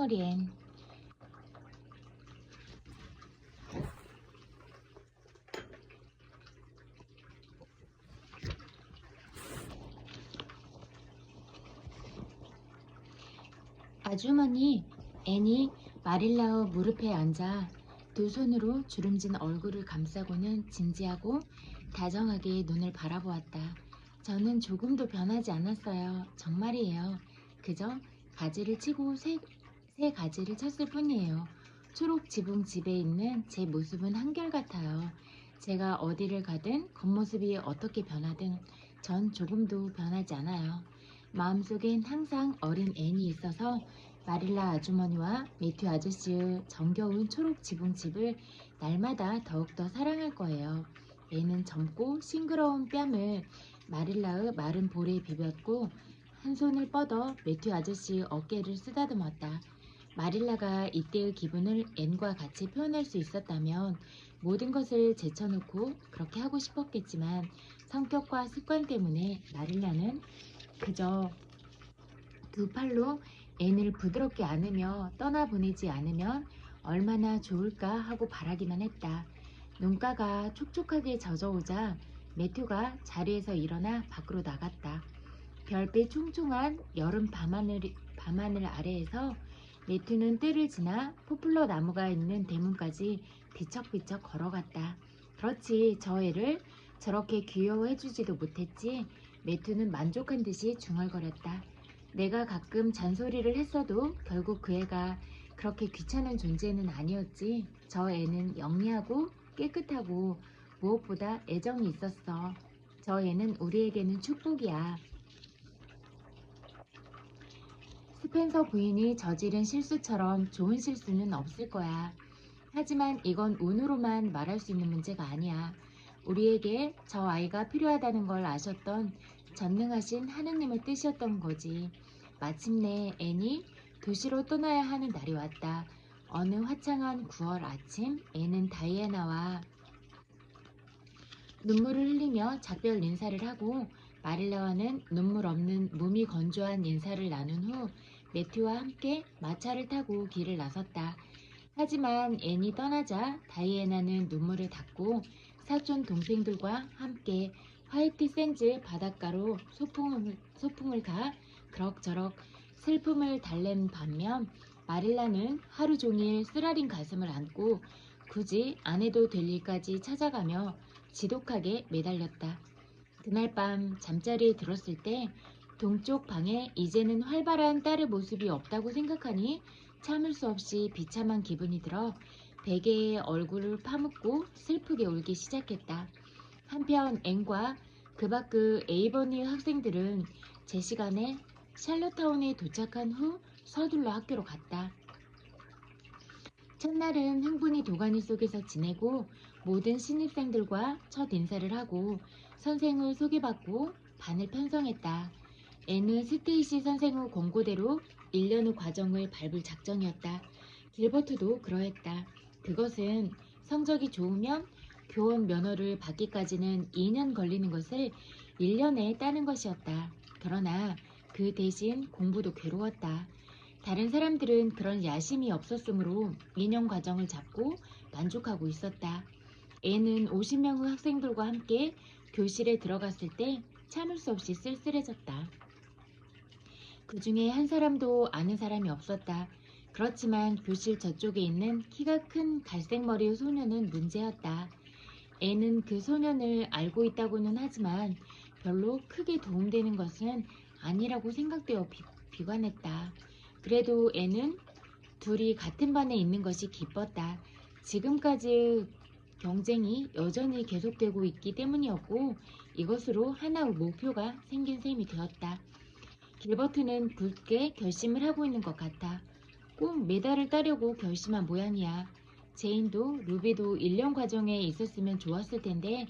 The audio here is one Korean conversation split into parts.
덩어리 앤. 아주머니, 앤이 마릴라의 무릎에 앉아 두 손으로 주름진 얼굴을 감싸고는 진지하고 다정하게 눈을 바라보았다. 저는 조금도 변하지 않았어요. 정말이에요. 그저 가지를 치고 새 가지를 쳤을 뿐이에요. 초록 지붕 집에 있는 제 모습은 한결같아요. 제가 어디를 가든 겉모습이 어떻게 변하든 전 조금도 변하지 않아요. 마음속엔 항상 어린 앤이 있어서 마릴라 아주머니와 매튜 아저씨의 정겨운 초록 지붕집을 날마다 더욱더 사랑할 거예요. 앤은 젊고 싱그러운 뺨을 마릴라의 마른 볼에 비볐고 한 손을 뻗어 매튜 아저씨의 어깨를 쓰다듬었다. 마릴라가 이때의 기분을 앤과 같이 표현할 수 있었다면 모든 것을 제쳐놓고 그렇게 하고 싶었겠지만 성격과 습관 때문에 마릴라는 그저 두 팔로 앤을 부드럽게 안으며 떠나보내지 않으면 얼마나 좋을까 하고 바라기만 했다. 눈가가 촉촉하게 젖어오자 매튜가 자리에서 일어나 밖으로 나갔다. 별빛 총총한 여름 밤하늘 아래에서 매튜는 뜰을 지나 포플러 나무가 있는 대문까지 비척비척 걸어갔다. 그렇지, 저 애를 저렇게 귀여워해주지도 못했지. 매튜는 만족한 듯이 중얼거렸다. 내가 가끔 잔소리를 했어도 결국 그 애가 그렇게 귀찮은 존재는 아니었지. 저 애는 영리하고 깨끗하고 무엇보다 애정이 있었어. 저 애는 우리에게는 축복이야. 스펜서 부인이 저지른 실수처럼 좋은 실수는 없을 거야. 하지만 이건 운으로만 말할 수 있는 문제가 아니야. 우리에게 저 아이가 필요하다는 걸 아셨던 전능하신 하느님의 뜻이었던 거지. 마침내 앤이 도시로 떠나야 하는 날이 왔다. 어느 화창한 9월 아침, 앤은 다이애나와 눈물을 흘리며 작별 인사를 하고 마릴라와는 눈물 없는 몸이 건조한 인사를 나눈 후 매튜와 함께 마차를 타고 길을 나섰다. 하지만 앤이 떠나자 다이애나는 눈물을 닦고 사촌 동생들과 함께 화이트 샌즈 바닷가로 소풍을 가 그럭저럭 슬픔을 달랜 반면 마릴라는 하루 종일 쓰라린 가슴을 안고 굳이 안 해도 될 일까지 찾아가며 지독하게 매달렸다. 그날 밤 잠자리에 들었을 때 동쪽 방에 이제는 활발한 딸의 모습이 없다고 생각하니 참을 수 없이 비참한 기분이 들어 베개에 얼굴을 파묻고 슬프게 울기 시작했다. 한편 앤과 그 밖의 에이버니 학생들은 제 시간에 샬롯타운에 도착한 후 서둘러 학교로 갔다. 첫날은 흥분이 도가니 속에서 지내고 모든 신입생들과 첫 인사를 하고 선생을 소개받고 반을 편성했다. 앤은 스테이시 선생의 권고대로 1년의 과정을 밟을 작정이었다. 길버트도 그러했다. 그것은 성적이 좋으면 교원 면허를 받기까지는 2년 걸리는 것을 1년에 따는 것이었다. 그러나 그 대신 공부도 괴로웠다. 다른 사람들은 그런 야심이 없었으므로 2년 과정을 잡고 만족하고 있었다. 앤은 50명의 학생들과 함께 교실에 들어갔을 때 참을 수 없이 쓸쓸해졌다. 그 중에 한 사람도 아는 사람이 없었다. 그렇지만 교실 저쪽에 있는 키가 큰 갈색머리의 소년은 문제였다. 앤은 그 소년을 알고 있다고는 하지만 별로 크게 도움되는 것은 아니라고 생각되어 비관했다. 그래도 앤은 둘이 같은 반에 있는 것이 기뻤다. 지금까지 경쟁이 여전히 계속되고 있기 때문이었고 이것으로 하나의 목표가 생긴 셈이 되었다. 길버트는 굳게 결심을 하고 있는 것 같아. 꼭 메달을 따려고 결심한 모양이야. 제인도 루비도 1년 과정에 있었으면 좋았을 텐데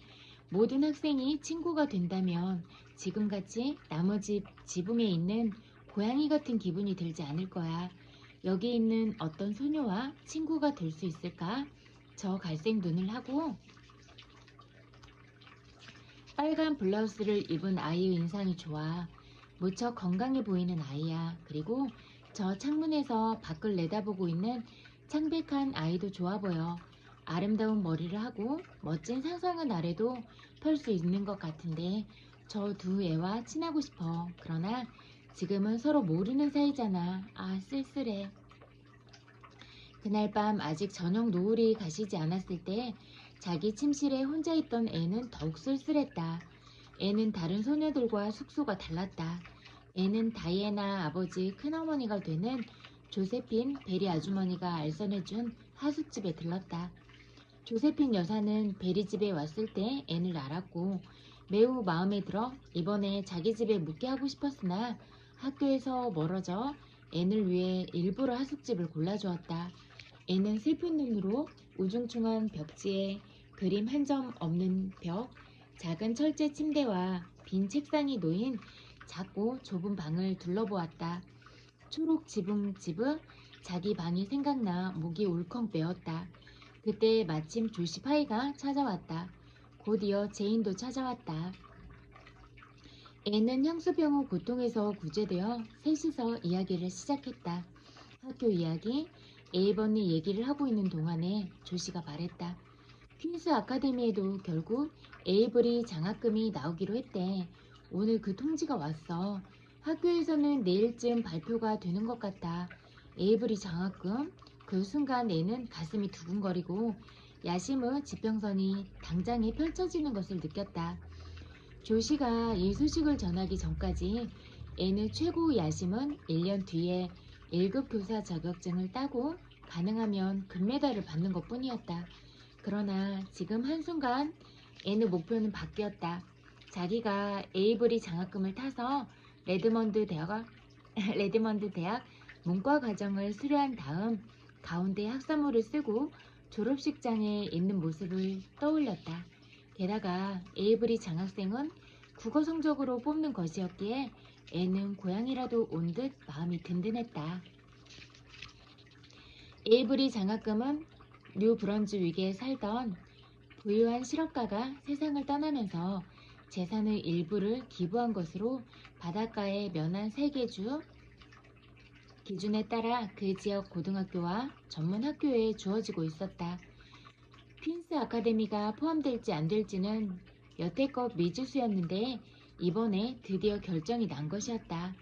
모든 학생이 친구가 된다면 지금같이 나머지 지붕에 있는 고양이 같은 기분이 들지 않을 거야. 여기 있는 어떤 소녀와 친구가 될 수 있을까? 저 갈색 눈을 하고 빨간 블라우스를 입은 아이의 인상이 좋아. 무척 건강해 보이는 아이야. 그리고 저 창문에서 밖을 내다보고 있는 창백한 아이도 좋아 보여. 아름다운 머리를 하고 멋진 상상은 아래도 펼 수 있는 것 같은데 저 두 애와 친하고 싶어. 그러나 지금은 서로 모르는 사이잖아. 아, 쓸쓸해. 그날 밤 아직 저녁 노을이 가시지 않았을 때 자기 침실에 혼자 있던 애는 더욱 쓸쓸했다. 애는 다른 소녀들과 숙소가 달랐다. 애는 다이애나 아버지 큰어머니가 되는 조세핀 베리 아주머니가 알선해준 하숙집에 들렀다. 조세핀 여사는 베리 집에 왔을 때 애를 알았고 매우 마음에 들어 이번에 자기 집에 묵게 하고 싶었으나 학교에서 멀어져 애를 위해 일부러 하숙집을 골라주었다. 애는 슬픈 눈으로 우중충한 벽지에 그림 한 점 없는 벽, 작은 철제 침대와 빈 책상이 놓인 작고 좁은 방을 둘러보았다. 초록 지붕집은 자기 방이 생각나 목이 울컥 메었다. 그때 마침 조시 파이가 찾아왔다. 곧이어 제인도 찾아왔다. 애는 향수병의 고통에서 구제되어 셋이서 이야기를 시작했다. 학교 이야기, 에이번이 얘기를 하고 있는 동안에 조시가 말했다. 퀸스 아카데미에도 결국 에이블이 장학금이 나오기로 했대. 오늘 그 통지가 왔어. 학교에서는 내일쯤 발표가 되는 것 같아. 에이블이 장학금? 그 순간 애는 가슴이 두근거리고 야심의 지평선이 당장에 펼쳐지는 것을 느꼈다. 조시가 이 소식을 전하기 전까지 애는 최고 야심은 1년 뒤에 1급 교사 자격증을 따고 가능하면 금메달을 받는 것 뿐이었다. 그러나 지금 한순간 애는 목표는 바뀌었다. 자기가 에이브리 장학금을 타서 레드먼드 대학 문과 과정을 수료한 다음 가운데 학사모를 쓰고 졸업식장에 있는 모습을 떠올렸다. 게다가 에이브리 장학생은 국어 성적으로 뽑는 것이었기에 애는 고향이라도 온 듯 마음이 든든했다. 에이브리 장학금은 뉴 브런즈윅에 살던 부유한 실업가가 세상을 떠나면서 재산의 일부를 기부한 것으로 바닷가의 면한 세계주 기준에 따라 그 지역 고등학교와 전문학교에 주어지고 있었다. 퀸스 아카데미가 포함될지 안 될지는 여태껏 미지수였는데 이번에 드디어 결정이 난 것이었다.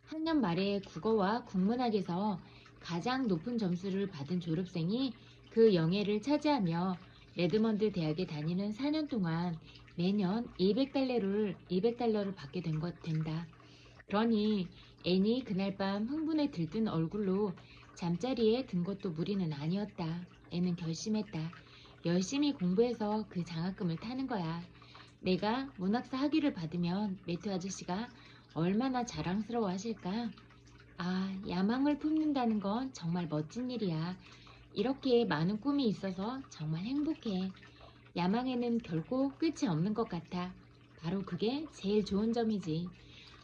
학년 말에 국어와 국문학에서 가장 높은 점수를 받은 졸업생이 그 영예를 차지하며 레드먼드 대학에 다니는 4년 동안 매년 200달러를 받게 된다. 그러니 애니 그날 밤 흥분에 들뜬 얼굴로 잠자리에 든 것도 무리는 아니었다. 애는 결심했다. 열심히 공부해서 그 장학금을 타는 거야. 내가 문학사 학위를 받으면 매튜 아저씨가 얼마나 자랑스러워 하실까? 아, 야망을 품는다는 건 정말 멋진 일이야. 이렇게 많은 꿈이 있어서 정말 행복해. 야망에는 결코 끝이 없는 것 같아. 바로 그게 제일 좋은 점이지.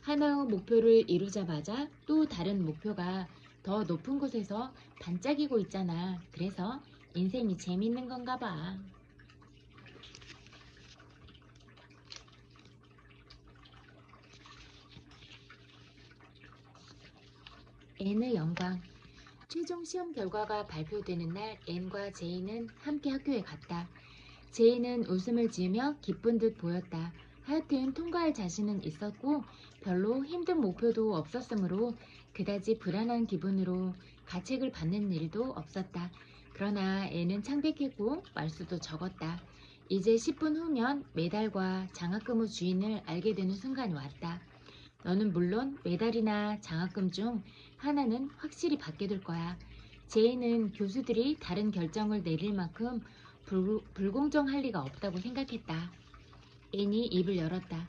하나의 목표를 이루자마자 또 다른 목표가 더 높은 곳에서 반짝이고 있잖아. 그래서 인생이 재밌는 건가 봐. 앤의 영광. 최종 시험 결과가 발표되는 날 앤과 제이는 함께 학교에 갔다. 제이는 웃음을 지으며 기쁜 듯 보였다. 하여튼 통과할 자신은 있었고 별로 힘든 목표도 없었으므로 그다지 불안한 기분으로 가책을 받는 일도 없었다. 그러나 애는 창백했고 말수도 적었다. 이제 10분 후면 메달과 장학금의 주인을 알게 되는 순간이 왔다. 너는 물론 메달이나 장학금 중 하나는 확실히 받게 될 거야. 제이는 교수들이 다른 결정을 내릴 만큼 불공정할 리가 없다고 생각했다. 앤이 입을 열었다.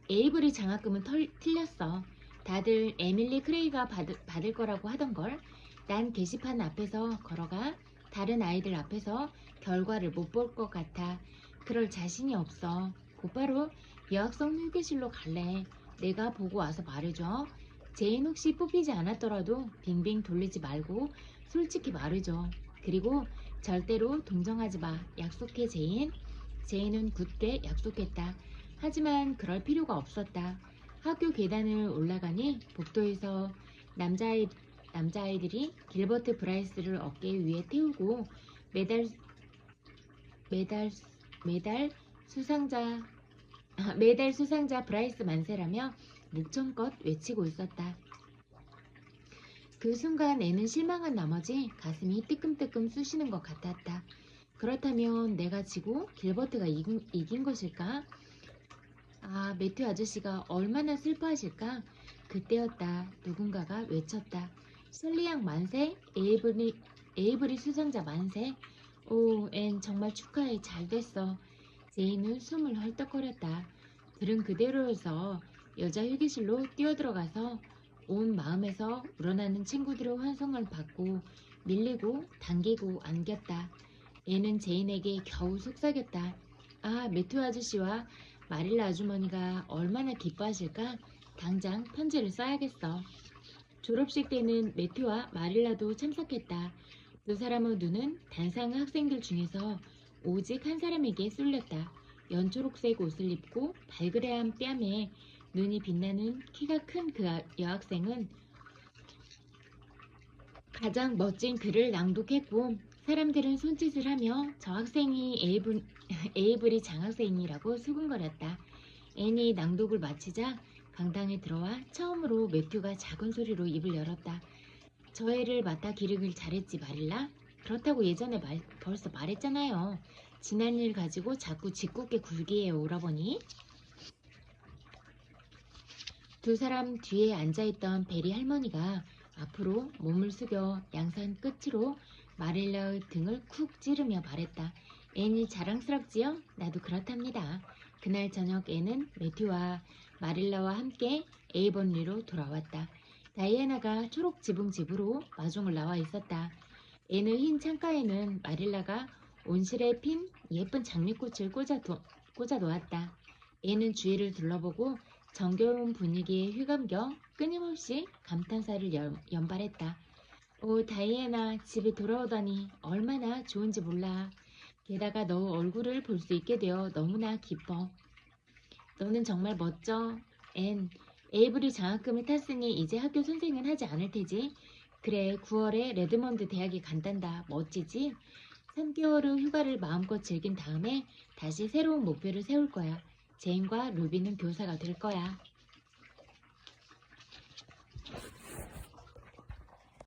에이블이 장학금은 틀렸어. 다들 에밀리 크레이가 받을 거라고 하던걸. 난 게시판 앞에서 걸어가 다른 아이들 앞에서 결과를 못 볼 것 같아. 그럴 자신이 없어. 곧바로 여학생 휴게실로 갈래. 내가 보고 와서 말해줘. 제인 혹시 뽑히지 않았더라도 빙빙 돌리지 말고 솔직히 말해줘. 그리고 절대로 동정하지 마. 약속해, 제인. 제인은 굳게 약속했다. 하지만 그럴 필요가 없었다. 학교 계단을 올라가니 복도에서 남자아이, 남자아이들이 길버트 브라이스를 어깨 위에 태우고 매달, 매달, 매달 수상자, 매달 수상자 브라이스 만세라며 목청껏 외치고 있었다. 그 순간 애는 실망한 나머지 가슴이 뜨끔뜨끔 쑤시는 것 같았다. 그렇다면 내가 지고 길버트가 이긴 것일까? 아, 매튜 아저씨가 얼마나 슬퍼하실까? 그때였다. 누군가가 외쳤다. 셜리 양 만세? 에이브리 수상자 만세? 오, 앤 정말 축하해. 잘 됐어. 제이는 숨을 헐떡거렸다. 들은 그대로여서 여자 휴게실로 뛰어들어가서 온 마음에서 우러나는 친구들의 환성을 받고 밀리고 당기고 안겼다. 얘는 제인에게 겨우 속삭였다. 아, 매튜 아저씨와 마릴라 아주머니가 얼마나 기뻐하실까? 당장 편지를 써야겠어. 졸업식 때는 매튜와 마릴라도 참석했다. 두 사람의 눈은 단상 학생들 중에서 오직 한 사람에게 쏠렸다. 연초록색 옷을 입고 발그레한 뺨에 눈이 빛나는 키가 큰 그 여학생은 가장 멋진 글을 낭독했고 사람들은 손짓을 하며 저 학생이 에이블이 장학생이라고 수근거렸다. 앤이 낭독을 마치자 강당에 들어와 처음으로 매튜가 작은 소리로 입을 열었다. 저 애를 맡아 기르길 잘했지 마릴라? 그렇다고 예전에 벌써 말했잖아요. 지난 일 가지고 자꾸 짓궂게 굴기해요 오라버니. 두 사람 뒤에 앉아있던 베리 할머니가 앞으로 몸을 숙여 양산 끝으로 마릴라의 등을 쿡 찌르며 말했다. 앤이 자랑스럽지요? 나도 그렇답니다. 그날 저녁 앤은 매튜와 마릴라와 함께 에이번리로 돌아왔다. 다이애나가 초록 지붕 집으로 마중을 나와 있었다. 앤의 흰 창가에는 마릴라가 온실에 핀 예쁜 장미꽃을 꽂아 놓았다. 앤은 주위를 둘러보고 정겨운 분위기에 휘감겨 끊임없이 감탄사를 연발했다. 오, 다이애나 집에 돌아오다니 얼마나 좋은지 몰라. 게다가 너 얼굴을 볼 수 있게 되어 너무나 기뻐. 너는 정말 멋져. 앤, 에이브리 장학금을 탔으니 이제 학교 선생은 하지 않을 테지. 그래, 9월에 레드먼드 대학에 간단다. 멋지지? 3개월의 휴가를 마음껏 즐긴 다음에 다시 새로운 목표를 세울 거야. 제인과 루비는 교사가 될 거야.